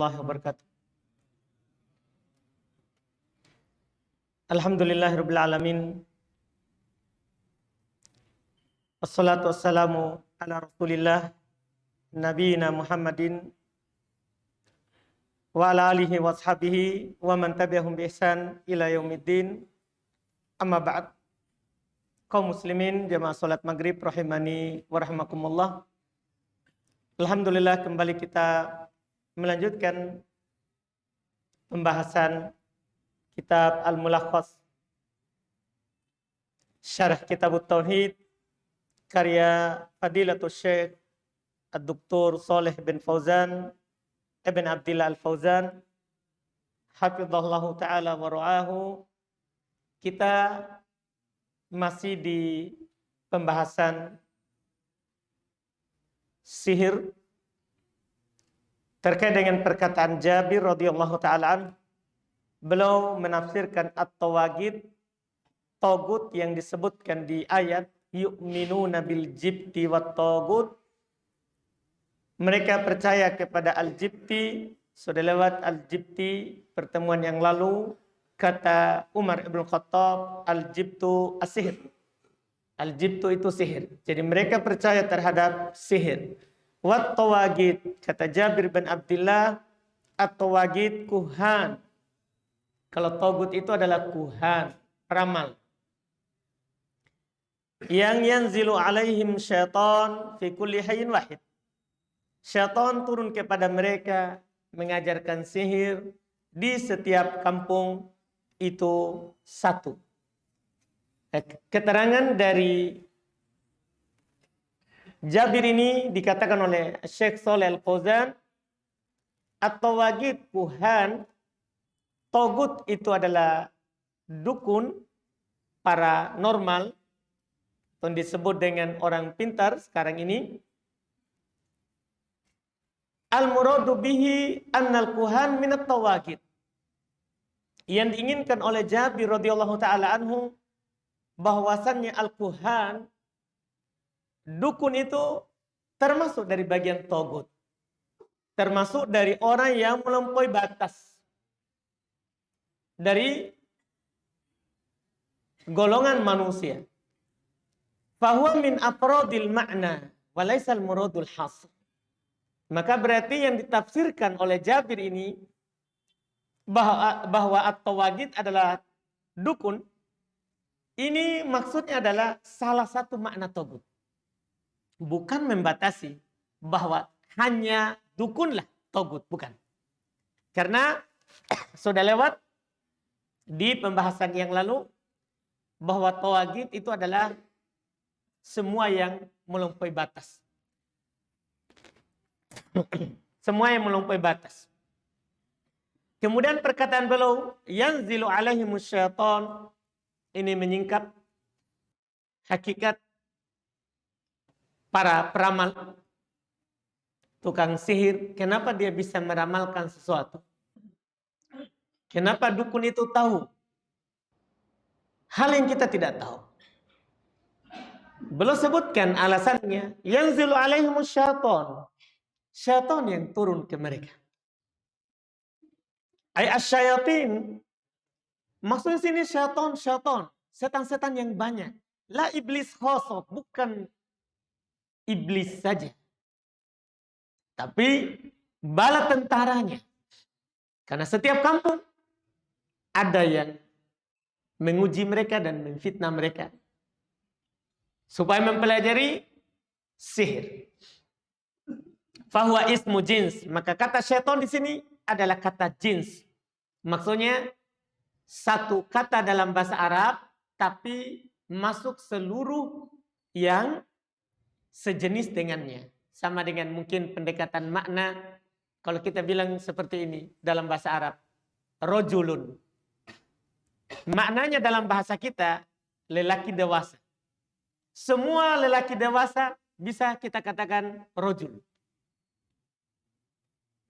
Warahmatullahi wabarakatuh. Alhamdulillahirabbil alamin. Wassalatu wassalamu ala Rasulillah nabiyina Muhammadin wa ala alihi washabihi wa man tabi'ahum bi ihsan ila yaumiddin. Amma ba'd. Kaum muslimin jamaah salat maghrib rahimani wa rahimakumullah. Alhamdulillah kembali kita melanjutkan pembahasan kitab Al-Mulakhas Syarah Kitab Tauhid karya Fadilatul Syekh Ad-Doktor Shalih bin Fauzan Ibn Abdillah Al-Fauzan hafizallahu taala wa ra'ahu. Kita masih di pembahasan sihir terkait dengan perkataan Jabir radhiyallahu taala an. Beliau menafsirkan at-tawagid, togut yang disebutkan di ayat yu'minuna bil jibti wat togut. Mereka percaya kepada al-jibti. Sudah lewat al-jibti pertemuan yang lalu. Kata Umar ibn Khattab, al-jibtu as-sihir. Al-jibtu itu sihir. Jadi mereka percaya terhadap sihir. Wat tawagid, kata Jabir bin Abdillah, at-tawagid kuhan. Kalau togut itu adalah kuhan, peramal. Yang yanzilu alaihim syaitan fi kulli hayyin wahid. Syaitan turun kepada mereka mengajarkan sihir di setiap kampung itu satu. Keterangan dari Jabir ini dikatakan oleh Syekh Shalih Al-Fauzan, at-tawagid kuhan, togut itu adalah dukun paranormal yang disebut dengan orang pintar sekarang ini. Al-muradu bihi annal kuhan minat tawagid. Yang diinginkan oleh Jabir radhiyallahu taala anhu bahwasannya al-kuhan, dukun itu termasuk dari bagian togut. Termasuk dari orang yang melampaui batas. Dari golongan manusia. Fahuwa min afrodil ma'na walaisal muradul hasr. Maka berarti yang ditafsirkan oleh Jabir ini bahwa at-tawagid adalah dukun. Ini maksudnya adalah salah satu makna togut. Bukan membatasi bahwa hanya dukunlah togut, bukan. Karena sudah lewat di pembahasan yang lalu bahwa tawagid itu adalah semua yang melampaui batas. Semua yang melampaui batas. Kemudian perkataan beliau, yanzilu alaihimus syaitan, ini menyingkap hakikat para peramal, tukang sihir. Kenapa dia bisa meramalkan sesuatu? Kenapa dukun itu tahu hal yang kita tidak tahu? Beliau sebutkan alasannya, yanzilu alaihimus syaitan. Syaitan yang turun ke mereka. Ay asyayatin. Maksudnya sini syaitan, setan-setan yang banyak. La iblis khosot, bukan iblis saja. Tapi bala tentaranya. Karena setiap kampung ada yang menguji mereka dan memfitnah mereka supaya mempelajari sihir. Fahuwa ismu jins. Maka kata syaitan di sini adalah kata jins. Maksudnya satu kata dalam bahasa Arab tapi masuk seluruh yang sejenis dengannya. Sama dengan mungkin pendekatan makna. Kalau kita bilang seperti ini dalam bahasa Arab, rojulun. Maknanya dalam bahasa kita, lelaki dewasa. Semua lelaki dewasa bisa kita katakan rojul.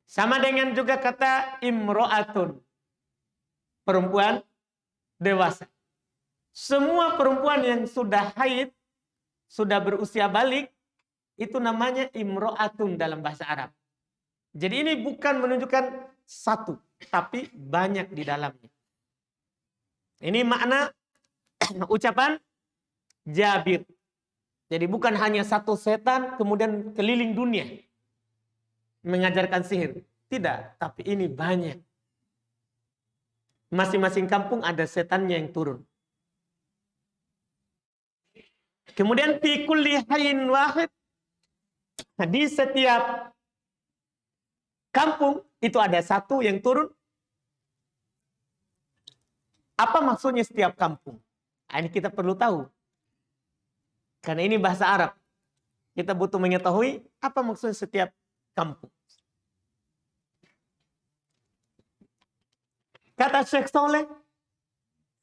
Sama dengan juga kata imro'atun. Perempuan dewasa. Semua perempuan yang sudah haid, sudah berusia balik, itu namanya imro'atun dalam bahasa Arab. Jadi ini bukan menunjukkan satu, tapi banyak di dalamnya. Ini makna ucapan Jabir. Jadi bukan hanya satu setan kemudian keliling dunia mengajarkan sihir. Tidak, tapi ini banyak. Masing-masing kampung ada setannya yang turun. Kemudian fi kulli hayyin wahid, di setiap kampung itu ada satu yang turun. Apa maksudnya setiap kampung? Nah, ini kita perlu tahu. Karena ini bahasa Arab. Kita butuh mengetahui apa maksudnya setiap kampung. Kata Syekh Soleh,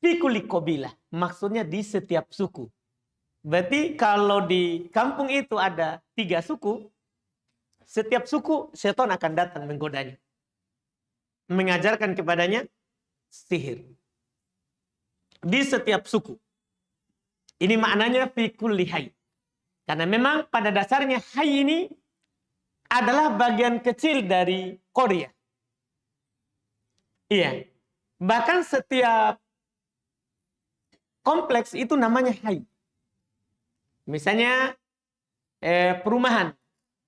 fi kulli qabilah. Maksudnya di setiap suku. Berarti kalau di kampung itu ada 3 suku, setiap suku setan akan datang menggodanya. Mengajarkan kepadanya sihir. Di setiap suku. Ini maknanya fi kulli hayy. Karena memang pada dasarnya hayy ini adalah bagian kecil dari Korea. Iya. Bahkan setiap kompleks itu namanya hayy. Misalnya perumahan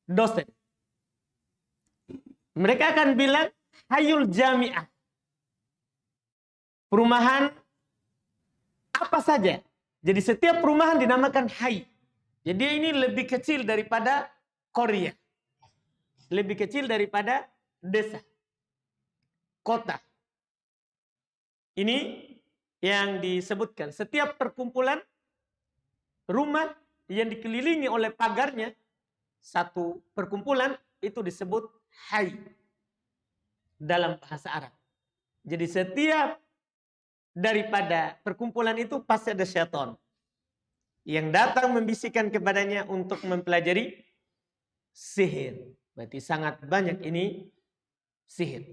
dosen. Mereka akan bilang hayyul jami'ah. Perumahan apa saja. Jadi setiap perumahan dinamakan hayy. Jadi ini lebih kecil daripada Korea. Lebih kecil daripada desa. Kota. Ini yang disebutkan. Setiap perkumpulan rumah yang dikelilingi oleh pagarnya, satu perkumpulan itu disebut hayy dalam bahasa Arab. Jadi setiap daripada perkumpulan itu pasti ada syaitan yang datang membisikkan kepadanya untuk mempelajari sihir. Berarti sangat banyak ini sihir.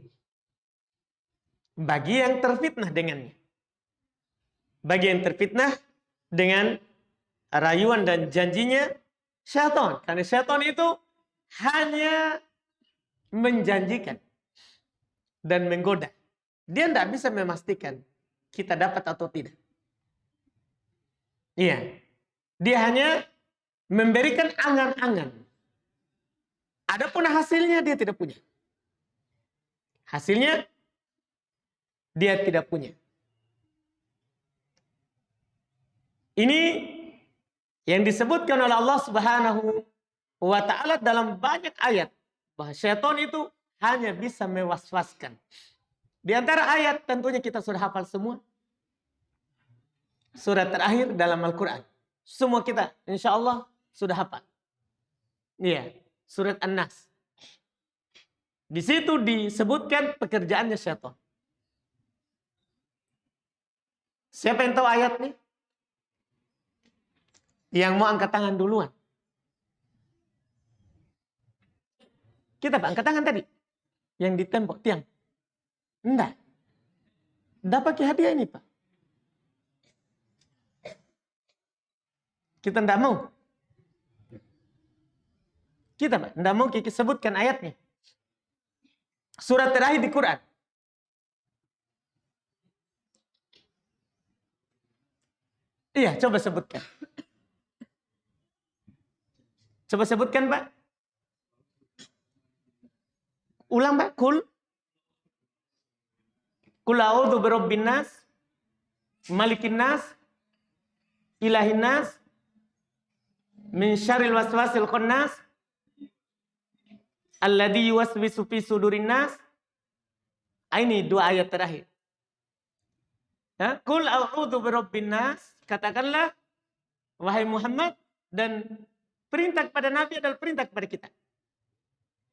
Bagi yang terfitnah dengannya. Bagi yang terfitnah dengan rayuan dan janjinya syaitan. Karena syaitan itu hanya menjanjikan dan menggoda. Dia tidak bisa memastikan kita dapat atau tidak. Iya. Dia hanya memberikan angan-angan. Adapun hasilnya dia tidak punya. Hasilnya dia tidak punya. Ini yang disebutkan oleh Allah Subhanahu wa ta'ala dalam banyak ayat. Bahwa syaitan itu hanya bisa mewaswaskan. Di antara ayat tentunya kita sudah hafal semua. Surat terakhir dalam Al-Quran. Semua kita insya Allah sudah hafal. Iya, surat An-Nas. Di situ disebutkan pekerjaannya syaitan. Siapa yang tahu ayat ini? Yang mau angkat tangan duluan. Kita Pak, angkat tangan tadi. Yang di tembok tiang. Enggak. Dapat hadiah ini Pak. Kita enggak mau. Kita Pak, enggak mau kita sebutkan ayatnya. Surat terakhir di Quran. Iya, coba sebutkan. Coba sebutkan Pak. Ulang Pak, kul a'udzu birabbin nas, malikin nas, ilahin nas, min syarril waswasil khannas, alladzi yuwaswisu fi sudurin nas. Ini 2 ayat terakhir. Ya, kul a'udzu birabbin nas, katakanlah wahai Muhammad, dan perintah kepada Nabi adalah perintah kepada kita.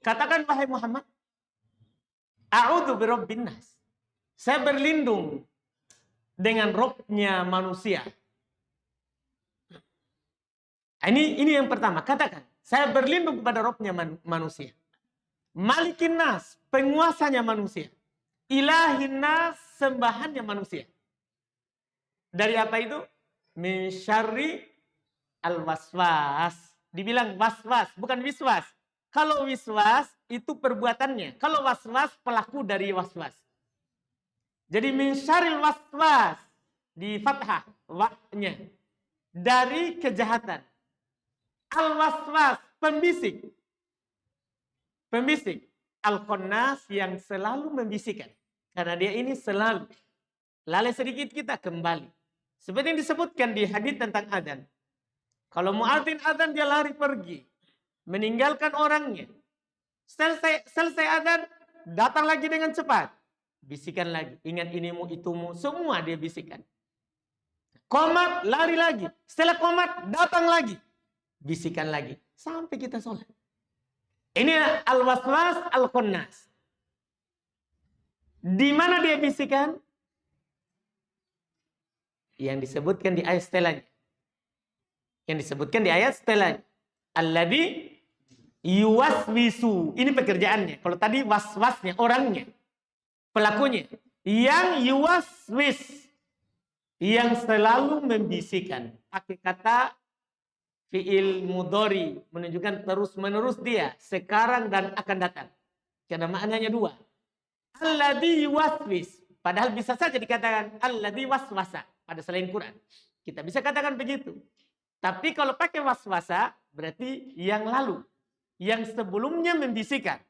Katakan wahai Muhammad, a'udzu birabbin nas. Saya berlindung dengan Robnya manusia. Ini yang pertama. Katakan, saya berlindung kepada Robnya manusia. Malikin nas, penguasanya manusia. Ilahin nas, sembahannya manusia. Dari apa itu? Min syarri al-waswas. Dibilang waswas, bukan wiswas. Kalau wiswas itu perbuatannya. Kalau waswas pelaku dari waswas. Jadi min syarril waswas di fathah wa-nya. Dari kejahatan. Al-waswas pembisik. Pembisik. Al-khannas yang selalu membisikkan. Karena dia ini selalu. Lalai sedikit kita kembali. Seperti yang disebutkan di hadis tentang adzan. Kalau muadzin adzan dia lari pergi. Meninggalkan orangnya. Selesai adzan, datang lagi dengan cepat. Bisikan lagi. Ingat inimu, itumu. Semua dia bisikan. Qomat, lari lagi. Setelah qomat, datang lagi. Bisikan lagi. Sampai kita sholat. Ini al-waswas al-khannas. Di mana dia bisikan? Yang disebutkan di ayat setelahnya. Yang disebutkan di ayat setelahnya. Alladzi yuwaswisu. Ini pekerjaannya. Kalau tadi waswasnya, orangnya. Pelakunya. Yang yuwaswis. Yang selalu membisikkan. Pakai kata fi'il mudhari. Menunjukkan terus-menerus dia. Sekarang dan akan datang. Karena maknanya dua. Alladzi yuwaswis. Padahal bisa saja dikatakan alladzi waswasa. Pada selain Quran. Kita bisa katakan begitu. Tapi kalau pakai waswasa. Berarti yang lalu. Yang sebelumnya membisikkan.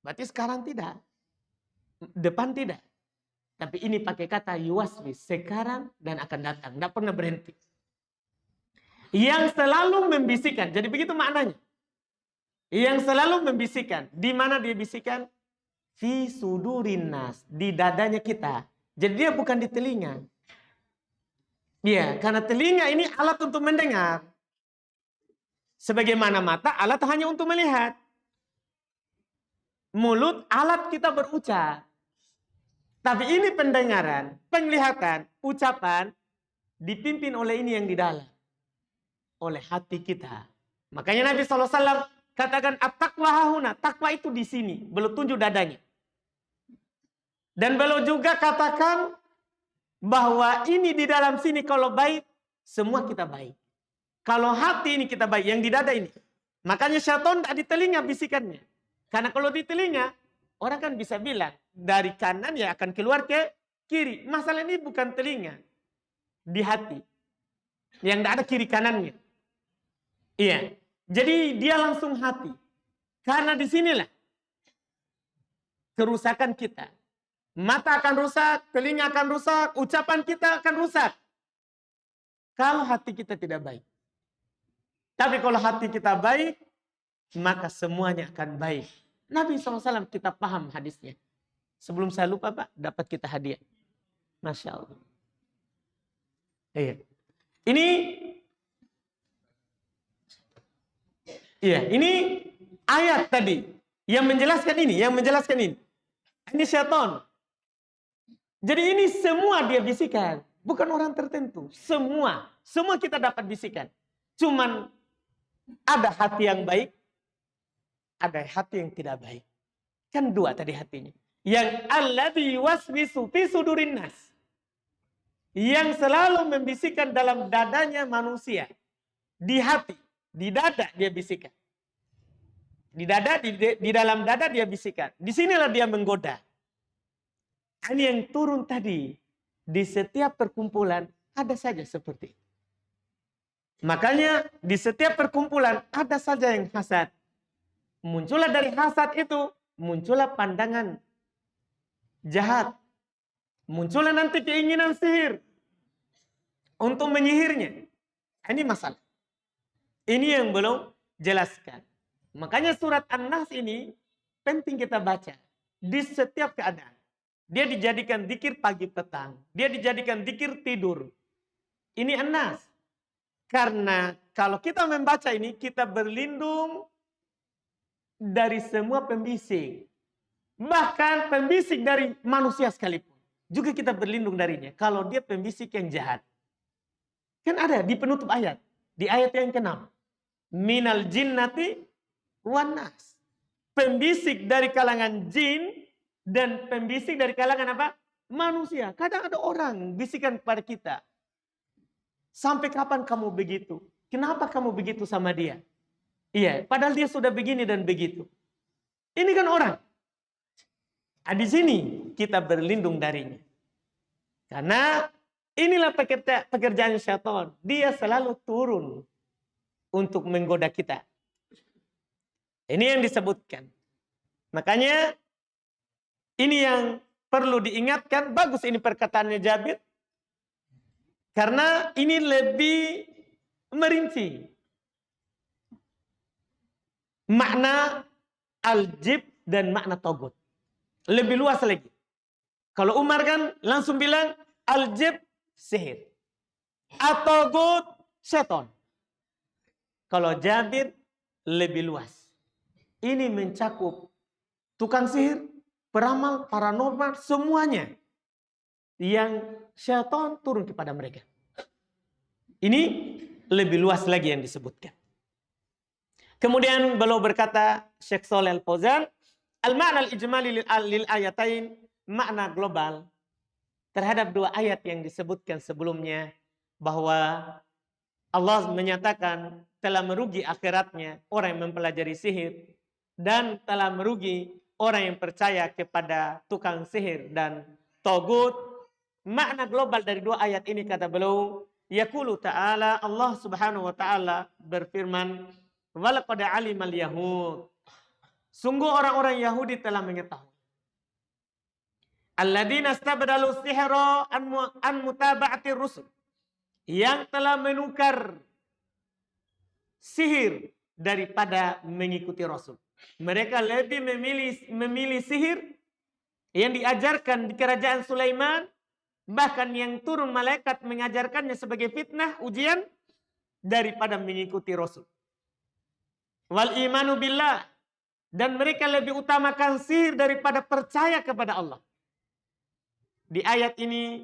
Berarti sekarang tidak. Depan tidak. Tapi ini pakai kata yuwaswis. Sekarang dan akan datang. Tidak pernah berhenti. Yang selalu membisikkan. Jadi begitu maknanya. Yang selalu membisikkan. Di mana dia bisikan? Fi sudurin nas. Di dadanya kita. Jadi dia bukan di telinga. Iya, karena telinga ini alat untuk mendengar. Sebagaimana mata alat hanya untuk melihat. Mulut alat kita berucap. Tapi ini pendengaran, penglihatan, ucapan dipimpin oleh ini yang di dalam. Oleh hati kita. Makanya Nabi SAW katakan at-taqwa hahuna. Takwa itu di sini. Belum tunjuk dadanya. Dan belum juga katakan bahwa ini di dalam sini kalau baik, semua kita baik. Kalau hati ini kita baik, yang di dada ini. Makanya syaitan tak di telinga bisikannya. Karena kalau di telinga, orang kan bisa bilang, dari kanan ya akan keluar ke kiri. Masalah ini bukan telinga. Di hati. Yang tidak ada kiri kanannya. Iya. Jadi dia langsung hati. Karena disinilah kerusakan kita. Mata akan rusak, telinga akan rusak, ucapan kita akan rusak. Kalau hati kita tidak baik. Tapi kalau hati kita baik, maka semuanya akan baik. Nabi SAW kita paham hadisnya. Sebelum saya lupa Pak, dapat kita hadiah. Masya Allah. Iya. Ini ayat tadi. Yang menjelaskan ini. Ini syaitan. Jadi ini semua dia bisikan. Bukan orang tertentu. Semua kita dapat bisikan. Cuman ada hati yang baik. Ada hati yang tidak baik. Kan dua tadi hatinya. Yang alladzi yuwaswisu fi sudurin nas. Yang selalu membisikkan dalam dadanya manusia. Di hati. Di dada dia bisikan. Di dalam dada dia bisikan. Disinilah dia menggoda. Ini yang turun tadi. Di setiap perkumpulan ada saja seperti itu. Makanya di setiap perkumpulan ada saja yang hasad. Muncullah dari hasad itu, muncullah pandangan jahat. Muncullah nanti keinginan sihir untuk menyihirnya. Ini masalah. Ini yang belum jelaskan. Makanya surat An-Nas ini penting kita baca di setiap keadaan. Dia dijadikan dzikir pagi petang. Dia dijadikan dzikir tidur. Ini An-Nas. Karena kalau kita membaca ini, kita berlindung dari semua pembisik. Bahkan pembisik dari manusia sekalipun. Juga kita berlindung darinya. Kalau dia pembisik yang jahat. Kan ada di penutup ayat. Di ayat yang ke-6. Minal jinnati wan nas. Pembisik dari kalangan jin dan pembisik dari kalangan apa? Manusia. Kadang ada orang bisikan kepada kita. Sampai kapan kamu begitu? Kenapa kamu begitu sama dia? Iya, padahal dia sudah begini dan begitu. Ini kan orang. Di sini kita berlindung darinya. Karena inilah pekerjaan syaitan. Dia selalu turun untuk menggoda kita. Ini yang disebutkan. Makanya ini yang perlu diingatkan. Bagus ini perkataannya Jabir. Karena ini lebih merinci makna al-jib dan makna togut. Lebih luas lagi. Kalau Umar kan langsung bilang al-jib sihir. At-togut seton. Kalau Jabir lebih luas. Ini mencakup tukang sihir, peramal, paranormal, semuanya. Yang syaitan turun kepada mereka. Ini lebih luas lagi yang disebutkan. Kemudian beliau berkata, Syekh Shalih Al-Fauzan, al-ma'na al-ijmali lil ayatain, makna global terhadap dua ayat yang disebutkan sebelumnya, bahwa Allah menyatakan telah merugi akhiratnya orang yang mempelajari sihir, dan telah merugi orang yang percaya kepada tukang sihir dan togut. Makna global dari dua ayat ini kata beliau, yaqulu ta'ala, Allah Subhanahu wa ta'ala berfirman, walaqad alimal yahud, sungguh orang-orang Yahudi telah mengetahui, alladzina istabdalu sihra an mutaba'ati rusul, yang telah menukar sihir daripada mengikuti Rasul. Mereka lebih memilih sihir yang diajarkan di kerajaan Sulaiman, bahkan yang turun malaikat mengajarkannya sebagai fitnah, ujian, daripada mengikuti Rasul. Wal imanu billah, dan mereka lebih utamakan sihir daripada percaya kepada Allah. Di ayat ini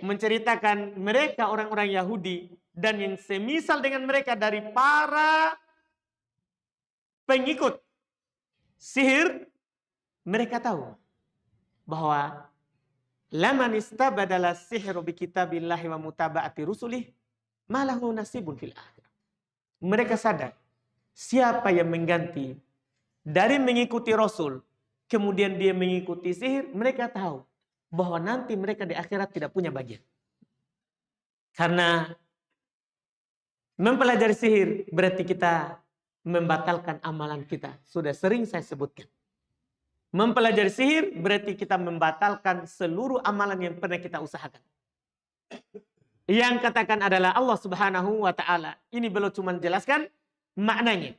menceritakan mereka orang-orang Yahudi dan yang semisal dengan mereka dari para pengikut sihir, mereka tahu bahwa laman istabadala sihru bi kitabillahi wa mutaba'ati rusulih malahu nasibun fil akhirah. Mereka sadar siapa yang mengganti dari mengikuti Rasul kemudian dia mengikuti sihir, mereka tahu bahwa nanti mereka di akhirat tidak punya bagian. Karena mempelajari sihir berarti kita membatalkan amalan kita. Sudah sering saya sebutkan. Mempelajari sihir berarti kita membatalkan seluruh amalan yang pernah kita usahakan. Yang katakan adalah Allah Subhanahu wa ta'ala. Ini belum cuma jelaskan maknanya.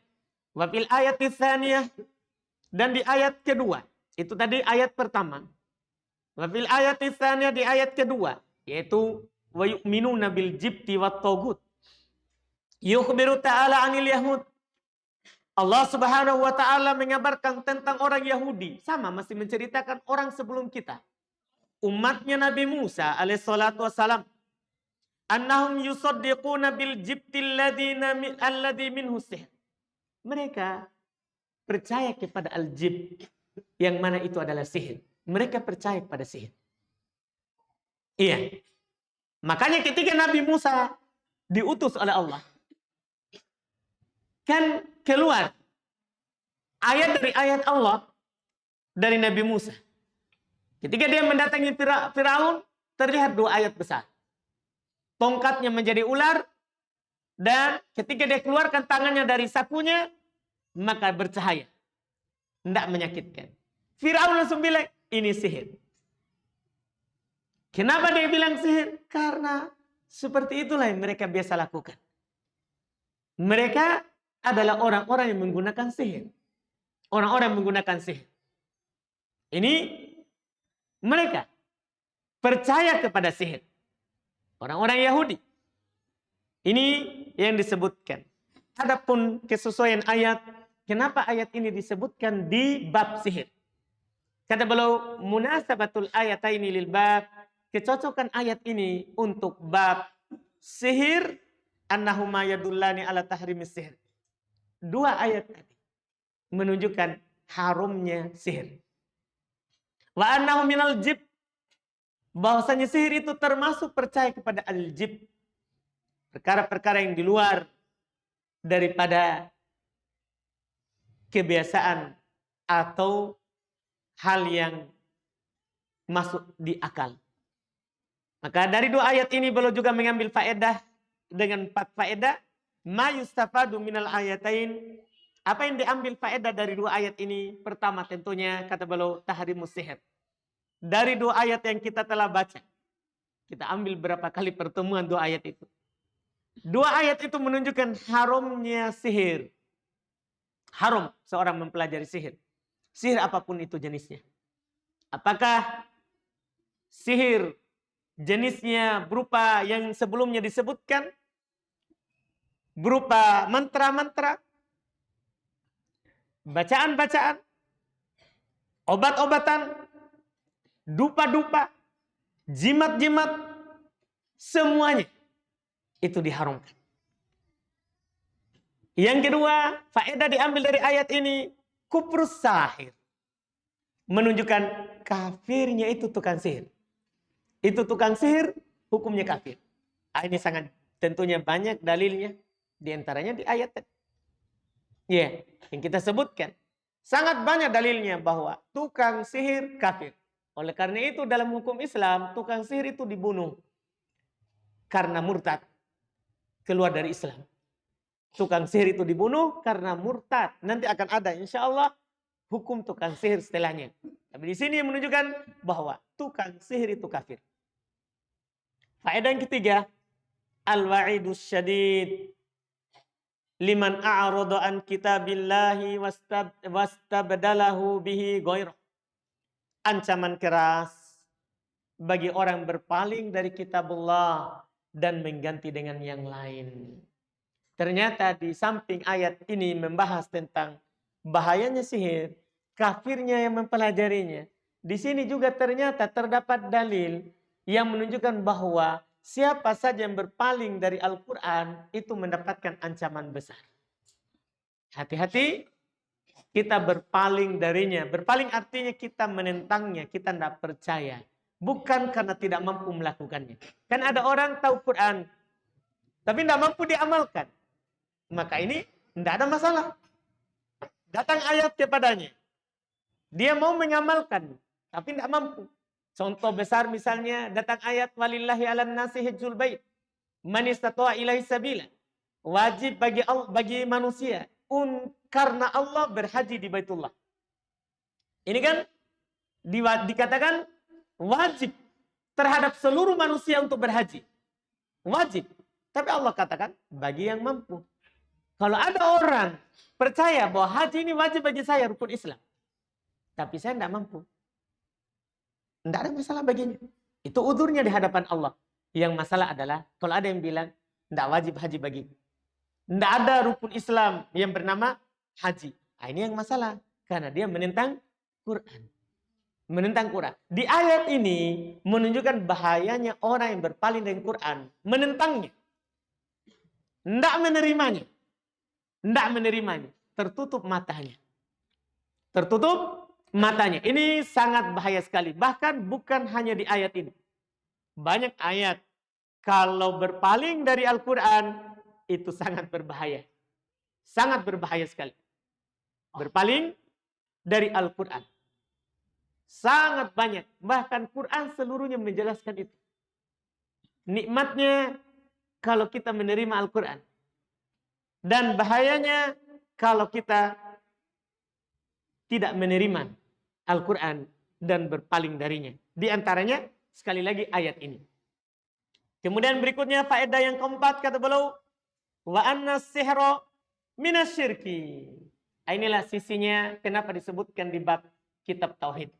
Wa fil ayati tsaniyah, dan di ayat kedua. Itu tadi ayat pertama. Wa fil ayati tsaniyah, di ayat kedua, yaitu wa yu'minuna bil jibti wat tagut. Yukhbiru ta'ala 'anil yahud. Allah Subhanahu wa ta'ala mengabarkan tentang orang Yahudi. Sama, masih menceritakan orang sebelum kita. Umatnya Nabi Musa alaihissalatu wassalam. Annahum yusaddiquna bil jibtil alladhi minhu sihr. Mereka percaya kepada al-jib, yang mana itu adalah sihir. Mereka percaya kepada sihir. Iya. Makanya ketika Nabi Musa diutus oleh Allah, kan keluar ayat dari ayat Allah dari Nabi Musa. Ketika dia mendatangi Firaun, terlihat dua ayat besar. Tongkatnya menjadi ular, dan ketika dia keluarkan tangannya dari sakunya, maka bercahaya. Tidak menyakitkan. Firaun langsung bilang, ini sihir. Kenapa dia bilang sihir? Karena seperti itulah yang mereka biasa lakukan. Mereka adalah orang-orang yang menggunakan sihir. Orang-orang yang menggunakan sihir. Ini mereka percaya kepada sihir. Orang-orang Yahudi. Ini yang disebutkan. Adapun kesesuaian ayat, kenapa ayat ini disebutkan di bab sihir? Kata beliau, munasabatul ayataini lil bab, kecocokan ayat ini untuk bab sihir, annahuma yadullani ala tahrimis sihir. Dua ayat tadi menunjukkan haramnya sihir. Wa annahu minal jib, bahwasanya sihir itu termasuk percaya kepada al-jib. Perkara-perkara yang di luar daripada kebiasaan atau hal yang masuk di akal. Maka dari 2 ayat ini beliau juga mengambil faedah dengan 4 faedah. Ma yustafadu minal ayatain. Apa yang diambil faedah dari 2 ayat ini? Pertama tentunya kata beliau tahrimus sihir. Dari 2 ayat yang kita telah baca. Kita ambil berapa kali pertemuan 2 ayat itu. 2 ayat itu menunjukkan haramnya sihir. Haram seorang mempelajari sihir. Sihir apapun itu jenisnya. Apakah sihir jenisnya berupa yang sebelumnya disebutkan, berupa mantra-mantra, bacaan-bacaan, obat-obatan, dupa-dupa, jimat-jimat, semuanya itu diharamkan. Yang kedua, faedah diambil dari ayat ini, kufrus sahir. Menunjukkan kafirnya itu tukang sihir. Itu tukang sihir, hukumnya kafir. Ini sangat tentunya banyak dalilnya. Di antaranya di ayat yang kita sebutkan. Sangat banyak dalilnya bahwa tukang sihir kafir. Oleh karena itu dalam hukum Islam, tukang sihir itu dibunuh. Karena murtad. Keluar dari Islam. Tukang sihir itu dibunuh karena murtad. Nanti akan ada insya Allah hukum tukang sihir setelahnya. Tapi di sini menunjukkan bahwa tukang sihir itu kafir. Faedah yang ketiga, al-wa'idus syadid liman a'rada an kitabillahi wastabdalahu bihi ghairah. Ancaman keras bagi orang berpaling dari kitabullah dan mengganti dengan yang lain. Ternyata di samping ayat ini membahas tentang bahayanya sihir, kafirnya yang mempelajarinya. Di sini juga ternyata terdapat dalil yang menunjukkan bahwa siapa saja yang berpaling dari Al-Quran itu mendapatkan ancaman besar. Hati-hati kita berpaling darinya. Berpaling artinya kita menentangnya, kita tidak percaya. Bukan karena tidak mampu melakukannya. Kan ada orang tahu Quran, tapi tidak mampu diamalkan. Maka ini tidak ada masalah. Datang ayat kepadanya. Dia mau mengamalkan, tapi tidak mampu. Contoh besar misalnya datang ayat walillahi 'alan nasi hajjul bait man istata'a ilaihi sabila. Wajib bagi manusia karena Allah berhaji di Baitullah. Ini kan dikatakan wajib terhadap seluruh manusia untuk berhaji. Wajib. Tapi Allah katakan bagi yang mampu. Kalau ada orang percaya bahwa haji ini wajib bagi saya, rukun Islam. Tapi saya tidak mampu. Tidak ada masalah baginya. Itu udurnya di hadapan Allah. Yang masalah adalah kalau ada yang bilang tidak wajib haji bagiku. Tidak ada rukun Islam yang bernama haji. Ini yang masalah. Karena dia menentang Quran. Menentang Quran. Di ayat ini menunjukkan bahayanya orang yang berpaling dari Quran. Menentangnya. Tidak menerimanya. Tidak menerimanya. Tertutup matanya. Tertutup matanya. Ini sangat bahaya sekali. Bahkan bukan hanya di ayat ini. Banyak ayat. Kalau berpaling dari Al-Quran, itu sangat berbahaya. Sangat berbahaya sekali. Berpaling dari Al-Quran. Sangat banyak. Bahkan Quran seluruhnya menjelaskan itu. Nikmatnya kalau kita menerima Al-Quran. Dan bahayanya kalau kita tidak menerima Al-Quran dan berpaling darinya. Di antaranya sekali lagi ayat ini. Kemudian berikutnya faedah yang keempat kata beliau, wa anna sihra minasyirki. Inilah sisinya kenapa disebutkan di bab kitab tauhid.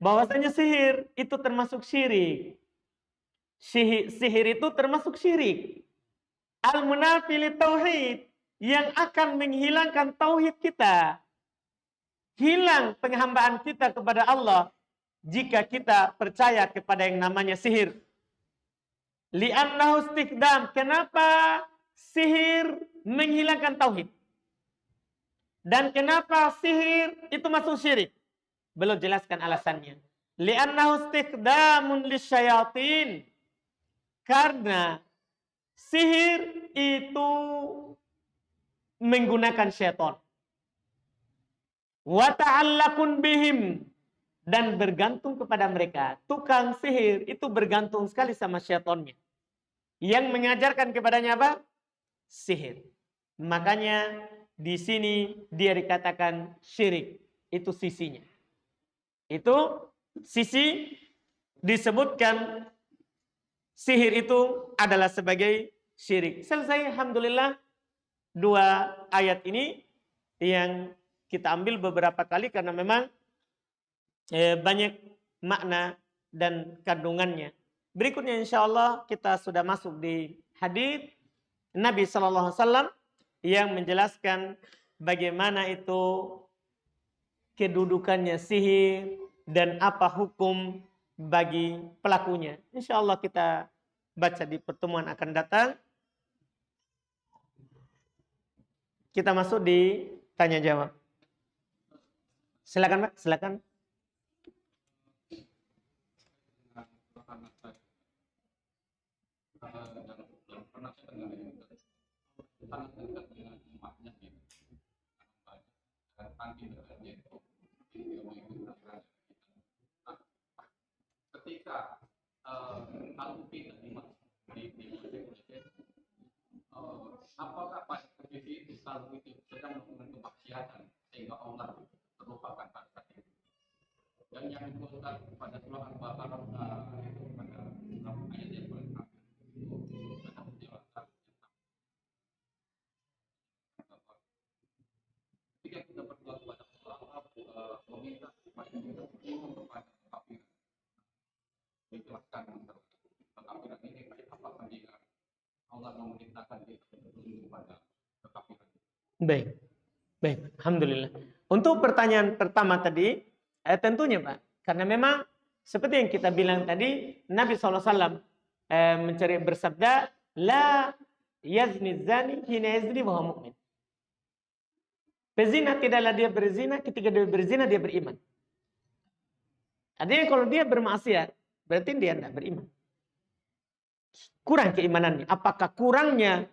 Bahwasanya sihir itu termasuk syirik. Sihir itu termasuk syirik. Al-munafili tauhid, yang akan menghilangkan tauhid kita. Hilang penghambaan kita kepada Allah jika kita percaya kepada yang namanya sihir. Li'annahu istikdam. Kenapa sihir menghilangkan tauhid? Dan kenapa sihir itu masuk syirik? Belum jelaskan alasannya. Li'annahu istikdamun lisyayatin. Karena sihir itu menggunakan syaitan. wa ta'allaqun bihim, dan bergantung kepada mereka. Tukang sihir itu bergantung sekali sama syaitannya. Yang mengajarkan kepadanya apa? Sihir. Makanya di sini dia dikatakan syirik. Itu sisinya. Itu sisi disebutkan sihir itu adalah sebagai syirik. Selesai, alhamdulillah, 2 ayat ini yang kita ambil beberapa kali karena memang banyak makna dan kandungannya. Berikutnya insya Allah kita sudah masuk di hadis Nabi SAW yang menjelaskan bagaimana itu kedudukannya sihir dan apa hukum bagi pelakunya. Insya Allah kita baca di pertemuan akan datang. Kita masuk di tanya jawab. Silakan Pak, silakan. Ketika aku tidak apakah pas kondisi itu selalu itu sedang melakukan kemaksiatan sehingga Allah terlupakan pada itu. Dan yang dibutuhkan pada surah Al-Baqarah pada ayat yang paling ketika kita berdoa kepada Allah meminta supaya kita berdoa kepada kafir dijelaskan kekafiran ini apakah jika Allah memerintahkan kita berdoa kepada kekafiran. Baik, baik, alhamdulillah. Untuk pertanyaan pertama tadi, tentunya Pak, karena memang seperti yang kita bilang tadi, Nabi SAW mencari bersabda, la yazni zani hina yazni wa huwa mu'min. Pezina tidaklah dia berzina, ketika dia berzina dia beriman. Artinya kalau dia bermaksiat, berarti dia tidak beriman. Kurang keimanannya. Apakah kurangnya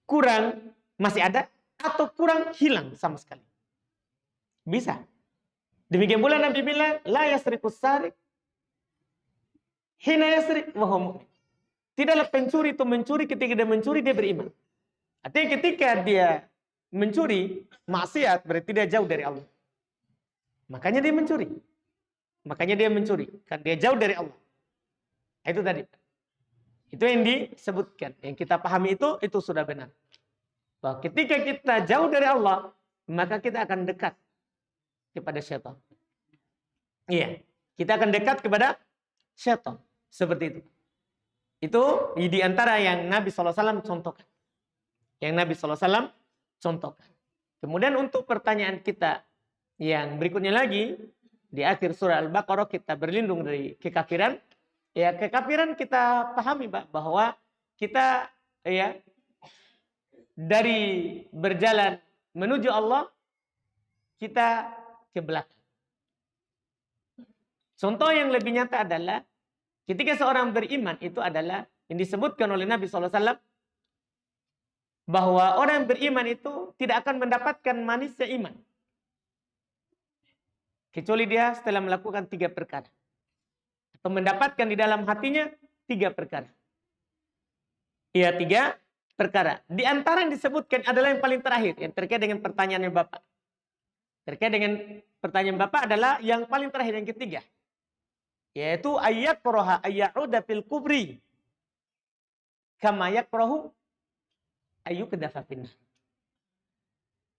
kurang masih ada atau kurang hilang sama sekali? Bisa. Demikian pula Nabi bilang, la yasriqus sariq hina yasriq wa huwa mu'min. Tidaklah pencuri itu mencuri, ketika dia mencuri dia beriman. Artinya ketika dia mencuri maksiat berarti dia jauh dari Allah. Makanya dia mencuri. Makanya dia mencuri, kan dia jauh dari Allah. Itu tadi. Itu yang disebutkan. Yang kita pahami itu sudah benar. Bahwa ketika kita jauh dari Allah, maka kita akan dekat kepada syaitan. Iya, kita akan dekat kepada syaitan. Seperti itu. Itu di antara yang Nabi SAW contohkan. Yang Nabi SAW contohkan. Kemudian untuk pertanyaan kita yang berikutnya lagi, di akhir surah Al-Baqarah kita berlindung dari kekafiran. Ya, kekafiran kita pahami Pak, bahwa kita ya dari berjalan menuju Allah, kita ke belakang. Contoh yang lebih nyata adalah ketika seorang beriman itu adalah yang disebutkan oleh Nabi SAW, bahwa orang yang beriman itu tidak akan mendapatkan manisnya iman. Kecuali dia setelah melakukan 3 perkara. Atau mendapatkan di dalam hatinya 3 perkara. Iya, 3 perkara. Di antara yang disebutkan adalah yang paling terakhir. Yang terkait dengan pertanyaannya Bapak. Terkait dengan pertanyaan Bapak adalah yang paling terakhir, yang ketiga. Yaitu ayyakroha ayya'uda fil kubri. Kama yakrohu ayyukedafa finnar.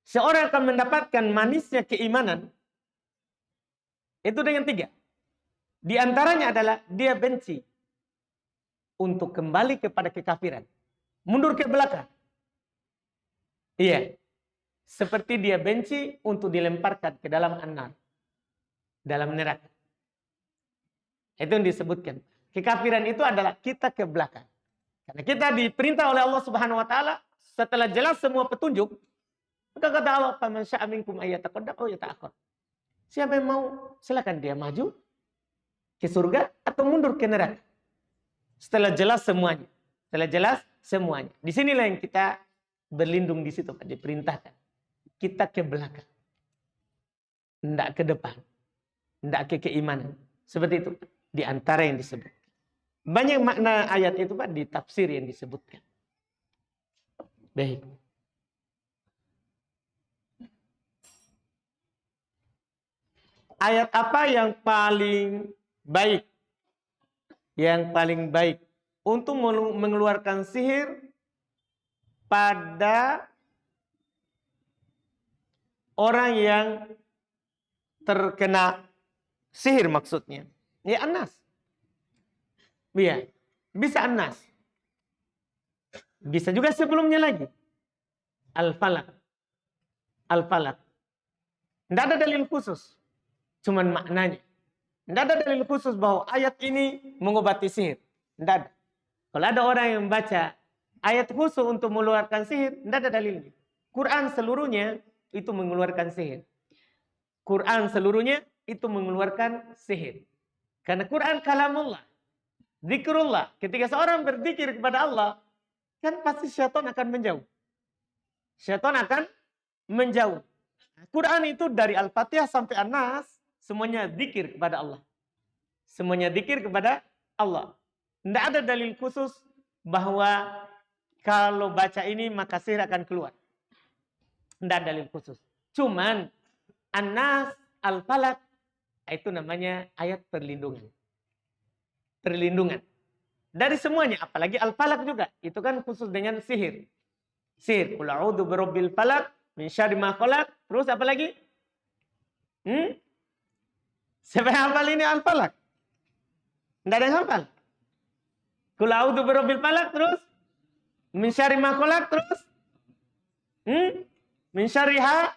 Seorang akan mendapatkan manisnya keimanan itu dengan 3. Di antaranya adalah dia benci untuk kembali kepada kekafiran. Mundur ke belakang. Iya. Seperti dia benci untuk dilemparkan ke dalam an-nar. Dalam neraka. Itu yang disebutkan. Kekafiran itu adalah kita ke belakang. Karena kita diperintah oleh Allah Subhanahu wa taala setelah jelas semua petunjuk, maka kata Allah, "Faman syaa'a minkum ayyataqaddam aw yata'akhkhar." Siapa yang mau, silakan dia maju ke surga atau mundur ke neraka. Setelah jelas semuanya. Setelah jelas semuanya. Disinilah yang kita berlindung di situ, Pak, diperintahkan. Kita ke belakang. Tidak ke depan. Tidak ke keimanan. Seperti itu. Di antara yang disebut. Banyak makna ayat itu Pak di tafsir yang disebutkan. Baik. Ayat apa yang paling baik? Yang paling baik untuk mengeluarkan sihir pada orang yang terkena sihir maksudnya. Ya An-Nas. Iya. Bisa An-Nas. Bisa juga sebelumnya lagi. Al-Falaq. Al-Falaq. Tidak ada dalil khusus. Cuman maknanya. Tidak ada dalil khusus bahwa ayat ini mengobati sihir. Tidak ada. Kalau ada orang yang membaca ayat khusus untuk mengeluarkan sihir, tidak ada dalilnya. Quran seluruhnya itu mengeluarkan sihir. Quran seluruhnya itu mengeluarkan sihir. Karena Quran kalamullah. Zikrullah. Ketika seorang berzikir kepada Allah, kan pasti syaitan akan menjauh. Syaitan akan menjauh. Quran itu dari Al-Fatihah sampai An-Nas, semuanya zikir kepada Allah. Semuanya zikir kepada Allah. Tidak ada dalil khusus bahwa kalau baca ini maka sihir akan keluar. Tidak ada dalil khusus. Cuman An-Nas, Al-Falaq, itu namanya ayat perlindungan. Perlindungan. Dari semuanya, apalagi Al-Falaq juga. Itu kan khusus dengan sihir. Sihir. Qul a'udzu birabbil falaq min syarri ma khalaq. Terus apa lagi? Siapa yang hafal ini Al-Falaq? Tidak ada yang hafal. Qul a'udzu birabbil falaq terus min syarri ma khalaq terus min syarriha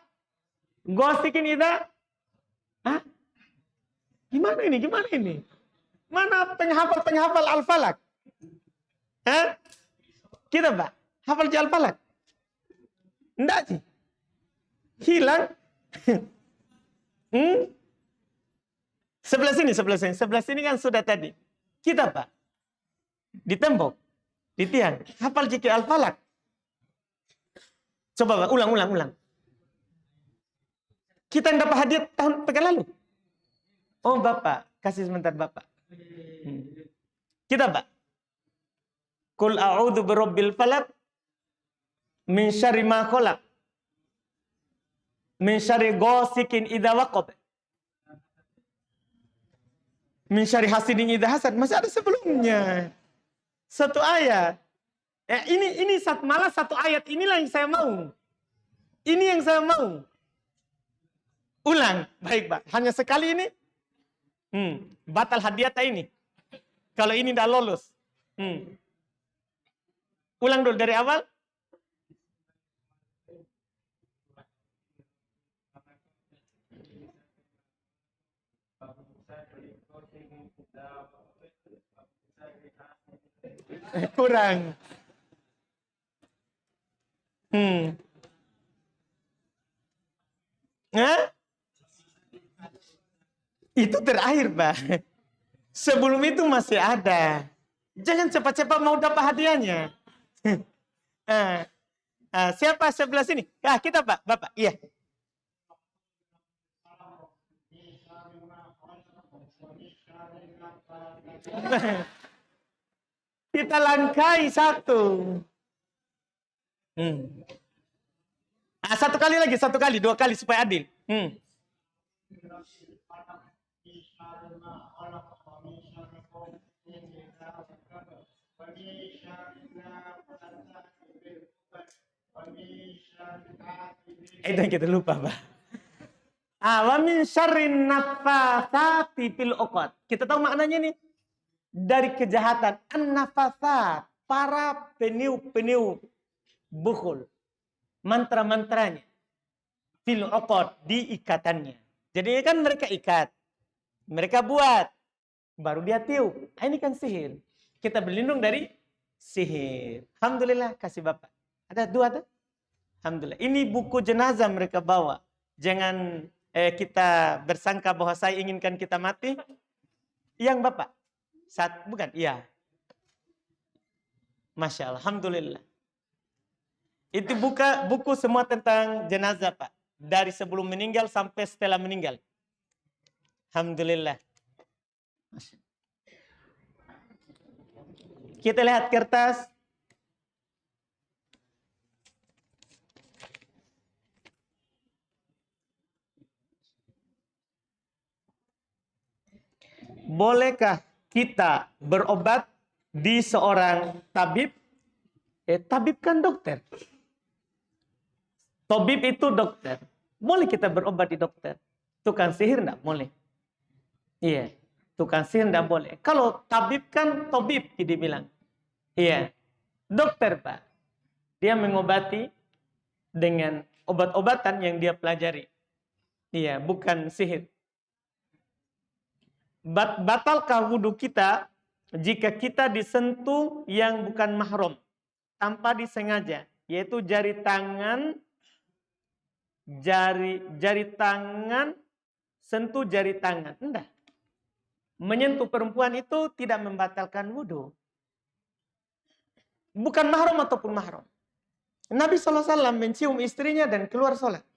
ghasikin idza. Hah? Gimana ini? Gimana ini? Mana penghafal Al-Falaq? Hah? Kita, Pak. Hafal Al-Falaq? Enggak sih. Hilang. Sebelah sini. Sebelah sini kan sudah tadi. Kita, Pak. Di tembok. Di tiang. Hafal jiki Al-Falaq. Coba, Pak. Ulang. Kita yang dapat hadiah tahun pekan lalu. Oh, Bapak. Kasih sebentar, Bapak. Kita, Pak. Qul a'udzu birabbil falaq min syarri ma khalaq. Min syarri ghasikin idza waqab. Min syarri hasidin idza hasad. Masih ada sebelumnya. Satu ayat. Ini malah satu ayat inilah yang saya mau. Ini yang saya mau. Ulang. Baik, Pak. Hanya sekali ini. Batal hadiah ini. Kalau ini dah lolos. Ulang dulu dari awal. Kurang. Itu terakhir, Pak. Sebelum itu masih ada. Jangan cepat-cepat mau dapat hadiahnya. Siapa sebelah sini? Kita, Pak. Bapak. Iya. Kita langkai satu. Satu kali lagi, dua kali supaya adil. Itu yang kita lupa, Pak. Wa min syarrin naffatsati fil 'uqad. Kita tahu maknanya nih. Dari kejahatan an-nafatsat, para peniup-peniup bukhul. Mantra-mantranya. Fil 'uqad, di ikatannya. Jadi kan mereka ikat. Mereka buat. Baru dia tiup. Ini kan sihir. Kita berlindung dari sihir. Alhamdulillah, kasih Bapak. Ada dua tuh? Alhamdulillah. Ini buku jenazah mereka bawa. Jangan kita bersangka bahwa saya inginkan kita mati. Yang Bapak? Bukan? Iya. Masya Allah. Alhamdulillah. Itu buku semua tentang jenazah, Pak. dari sebelum meninggal sampai setelah meninggal. Alhamdulillah. Kita lihat kertas. Bolehkah kita berobat di seorang tabib? Tabib kan dokter. Tabib itu dokter. Boleh kita berobat di dokter. Tukang sihir enggak boleh. Iya. Tukang sihir enggak boleh. Kalau tabib kan tabib dibilang. Iya. Dokter, Pak. Dia mengobati dengan obat-obatan yang dia pelajari. Iya, bukan sihir. Batalkah wudhu kita jika kita disentuh yang bukan mahram tanpa disengaja, yaitu jari tangan sentuh jari tangan? Enggak. Menyentuh perempuan itu tidak membatalkan wudhu. Bukan mahram ataupun mahram. Nabi SAW mencium istrinya dan keluar sholat.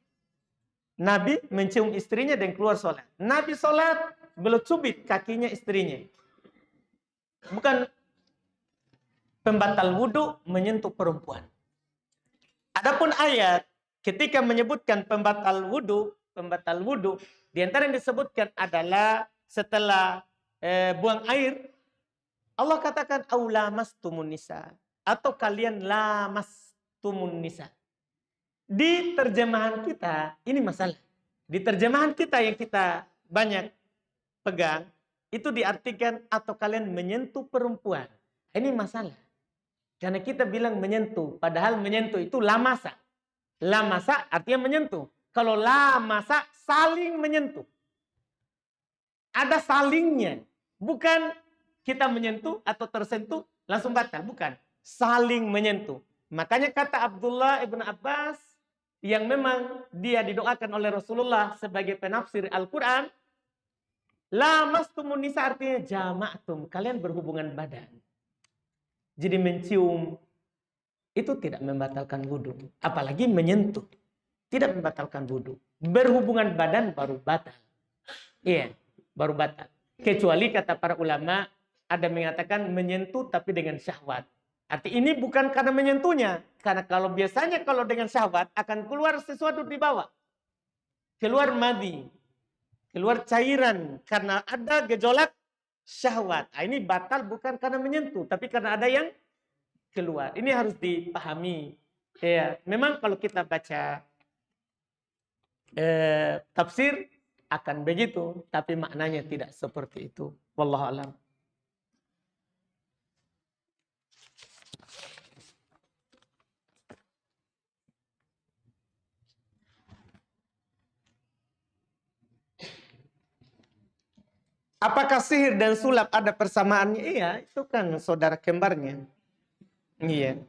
Nabi mencium istrinya dan keluar sholat. Nabi sholat, beliau cubit kakinya istrinya. Bukan pembatal wudhu menyentuh perempuan. Adapun ayat ketika menyebutkan pembatal wudhu, di antara yang disebutkan adalah setelah buang air, Allah katakan aulamastumun nisa, atau kalian lamastumun nisa. Di terjemahan kita, ini masalah. Di terjemahan kita yang kita banyak pegang, itu diartikan atau kalian menyentuh perempuan. Ini masalah. Karena kita bilang menyentuh, padahal menyentuh itu lamasa. Lamasa artinya menyentuh. Kalau lamasa, saling menyentuh. Ada salingnya. Bukan kita menyentuh atau tersentuh, langsung batal. Bukan. Saling menyentuh. Makanya kata Abdullah ibn Abbas, yang memang dia didoakan oleh Rasulullah sebagai penafsir Al-Quran, lamastumun nisa artinya jama'tum, kalian berhubungan badan. Jadi mencium itu tidak membatalkan wudhu, apalagi menyentuh tidak membatalkan wudhu. Berhubungan badan baru batal. Iya, baru batal. Kecuali kata para ulama ada mengatakan menyentuh tapi dengan syahwat. Arti ini bukan karena menyentuhnya. Karena kalau biasanya kalau dengan syahwat akan keluar sesuatu di bawah. Keluar madi. Keluar cairan. Karena ada gejolak syahwat. Nah, ini batal bukan karena menyentuh. Tapi karena ada yang keluar. Ini harus dipahami. Ya, memang kalau kita baca tafsir akan begitu. Tapi maknanya tidak seperti itu. Wallahu a'lam. Apakah sihir dan sulap ada persamaannya? Iya, itu kan saudara kembarnya. Iya.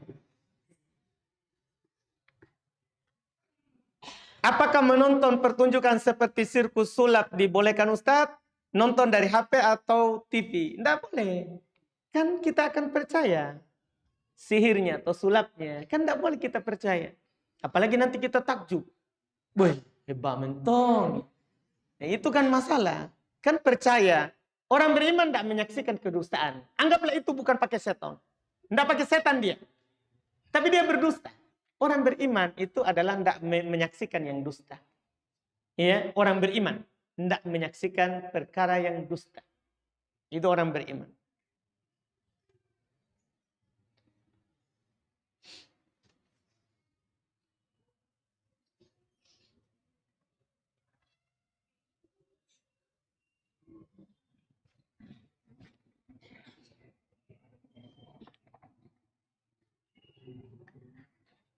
Apakah menonton pertunjukan seperti sirkus sulap dibolehkan Ustadz? Nonton dari HP atau TV? Tidak boleh. Kan kita akan percaya sihirnya atau sulapnya. Kan tidak boleh kita percaya. Apalagi nanti kita takjub. Wih, hebat mentong. Nah, itu kan masalah. Kan percaya. Orang beriman tidak menyaksikan kedustaan. Anggaplah itu bukan pakai setan. Tidak pakai setan dia. Tapi dia berdusta. Orang beriman itu adalah tidak menyaksikan yang dusta. Ya, orang beriman tidak menyaksikan perkara yang dusta. Itu orang beriman.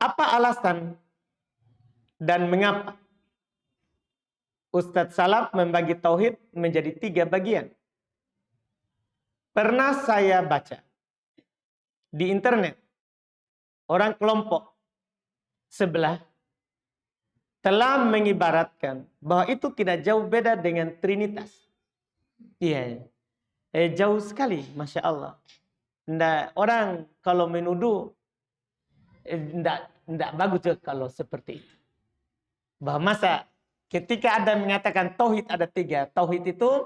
Apa alasan dan mengapa Ustadz Salaf membagi tauhid menjadi 3 bagian? Pernah saya baca di internet, orang kelompok sebelah telah mengibaratkan bahwa itu tidak jauh beda dengan Trinitas. Iya, jauh sekali, Masya Allah. Orang kalau menuduh, tidak bagus juga kalau seperti itu. Bahwa masa ketika ada mengatakan tauhid ada 3. Tauhid itu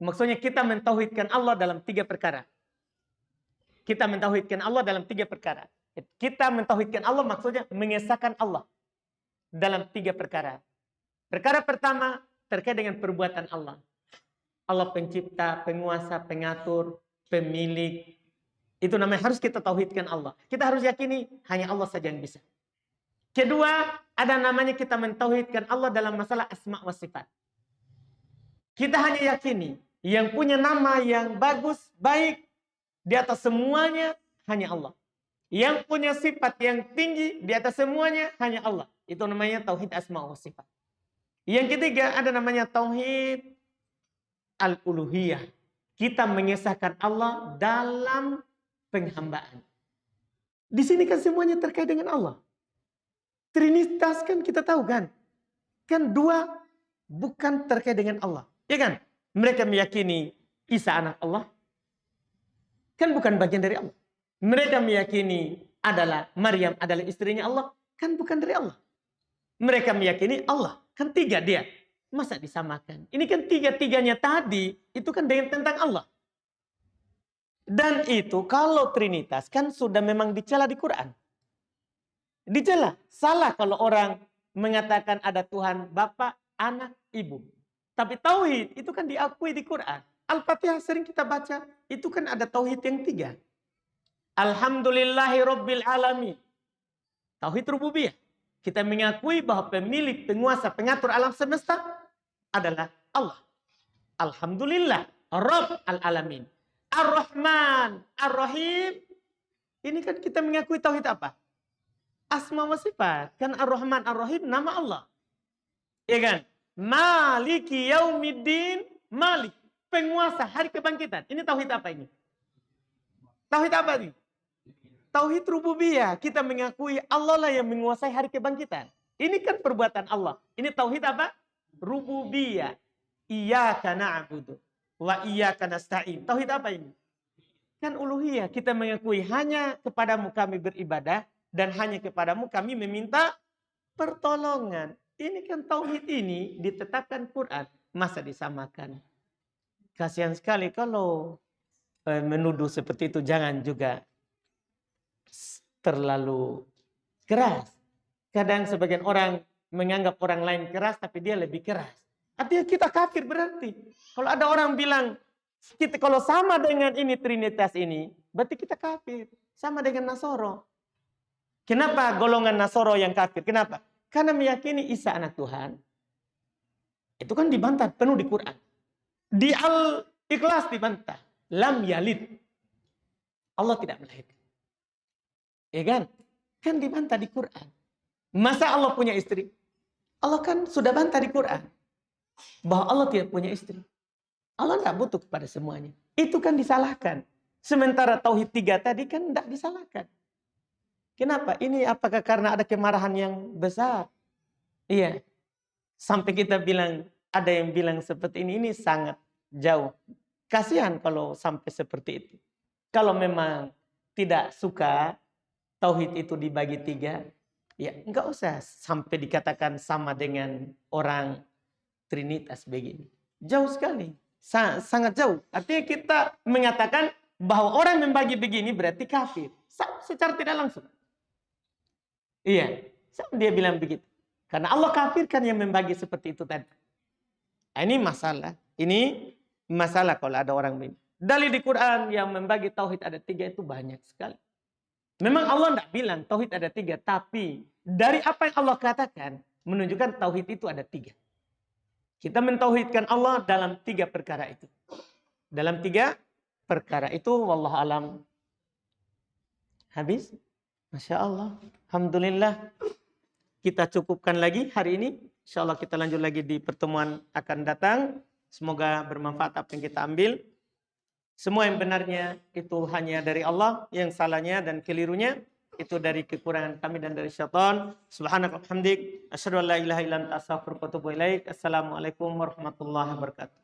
maksudnya kita mentauhidkan Allah dalam 3 perkara. Kita mentauhidkan Allah dalam 3 perkara. Kita mentauhidkan Allah maksudnya mengesahkan Allah dalam 3 perkara. Perkara pertama terkait dengan perbuatan Allah. Allah pencipta, penguasa, pengatur, pemilik. Itu namanya harus kita tauhidkan Allah. Kita harus yakini hanya Allah saja yang bisa. Kedua, ada namanya kita mentauhidkan Allah dalam masalah asma wa sifat. Kita hanya yakini yang punya nama yang bagus, baik, di atas semuanya hanya Allah. Yang punya sifat yang tinggi di atas semuanya hanya Allah. Itu namanya tauhid asma wa sifat. Yang ketiga ada namanya tauhid al-uluhiyah. Kita mengesahkan Allah dalam penghambaan. Di sini kan semuanya terkait dengan Allah. Trinitas kan kita tahu kan. Kan 2 bukan terkait dengan Allah. Ya kan? Mereka meyakini Isa anak Allah. Kan bukan bagian dari Allah. Mereka meyakini adalah Maryam adalah istrinya Allah. Kan bukan dari Allah. Mereka meyakini Allah. Kan 3 dia. Masa disamakan? Ini kan 3-3-nya tadi. Itu kan dengan tentang Allah. Dan itu kalau Trinitas kan sudah memang dicela di Quran. Dicela. Salah kalau orang mengatakan ada Tuhan Bapa, Anak, Ibu. Tapi tauhid itu kan diakui di Quran. Al-Fatihah sering kita baca. Itu kan ada tauhid yang 3. Alhamdulillahi Rabbil Alamin. Tauhid rububiyah. Kita mengakui bahwa pemilik, penguasa, pengatur alam semesta adalah Allah. Alhamdulillah. Rabb al-Alamin. Ar-Rahman. Ar-Rahim. Ini kan kita mengakui tauhid apa? Asma wa sifat. Kan Ar-Rahman Ar-Rahim nama Allah. Ya kan? Maliki yaumiddin. Malik. Penguasa hari kebangkitan. Ini tauhid apa ini? Tauhid apa ini? Tauhid rububiyah. Kita mengakui Allah lah yang menguasai hari kebangkitan. Ini kan perbuatan Allah. Ini tauhid apa? Rububiyah. Iyyaka na'budu wa iyyaka nasta'in. Tauhid apa ini? Kan uluhiyah. Kita mengakui hanya kepadamu kami beribadah. Dan hanya kepadamu kami meminta pertolongan. Ini kan tauhid ini ditetapkan Quran. Masa disamakan? Kasihan sekali kalau menuduh seperti itu. Jangan juga terlalu keras. Kadang sebagian orang menganggap orang lain keras tapi dia lebih keras. Artinya kita kafir berarti. Kalau ada orang bilang kita kalau sama dengan ini Trinitas ini, berarti kita kafir. Sama dengan Nasoro. Kenapa golongan Nasoro yang kafir? Kenapa? Karena meyakini Isa anak Tuhan. Itu kan dibantah penuh di Quran. Di Al-Ikhlas dibantah. Lam yalid. Allah tidak melahirkan. Ya kan? Kan dibantah di Quran. Masa Allah punya istri? Allah kan sudah bantah di Quran. Bahwa Allah tidak punya istri. Allah tidak butuh kepada semuanya. Itu kan disalahkan. Sementara Tauhid 3 tadi kan tidak disalahkan. Kenapa? Ini apakah karena ada kemarahan yang besar? Iya. Sampai kita bilang, ada yang bilang seperti ini sangat jauh. Kasihan kalau sampai seperti itu. Kalau memang tidak suka tauhid itu dibagi 3, ya enggak usah sampai dikatakan sama dengan orang Trinitas begini. Jauh sekali. Sangat jauh. Artinya kita mengatakan bahwa orang membagi begini berarti kafir. Secara tidak langsung. Iya, dia bilang begitu. Karena Allah kafirkan yang membagi seperti itu tadi. Nah, ini masalah. Ini masalah kalau ada orang begini. Dalil di Quran yang membagi tauhid ada 3 itu banyak sekali. Memang Allah tidak bilang tauhid ada 3. Tapi dari apa yang Allah katakan menunjukkan tauhid itu ada 3. Kita mentauhidkan Allah dalam 3 perkara itu. Dalam 3 perkara itu wallahu alam. Habis? Masya Allah. Alhamdulillah. Kita cukupkan lagi hari ini. Insya Allah kita lanjut lagi di pertemuan akan datang. Semoga bermanfaat apa yang kita ambil. Semua yang benarnya itu hanya dari Allah. Yang salahnya dan kelirunya itu dari kekurangan kami dan dari syaitan. Subhanakallahumma hamdik. Asyhadu an la ilaha illa anta astaghfiruka wa atubu ilaik. Assalamualaikum warahmatullahi wabarakatuh.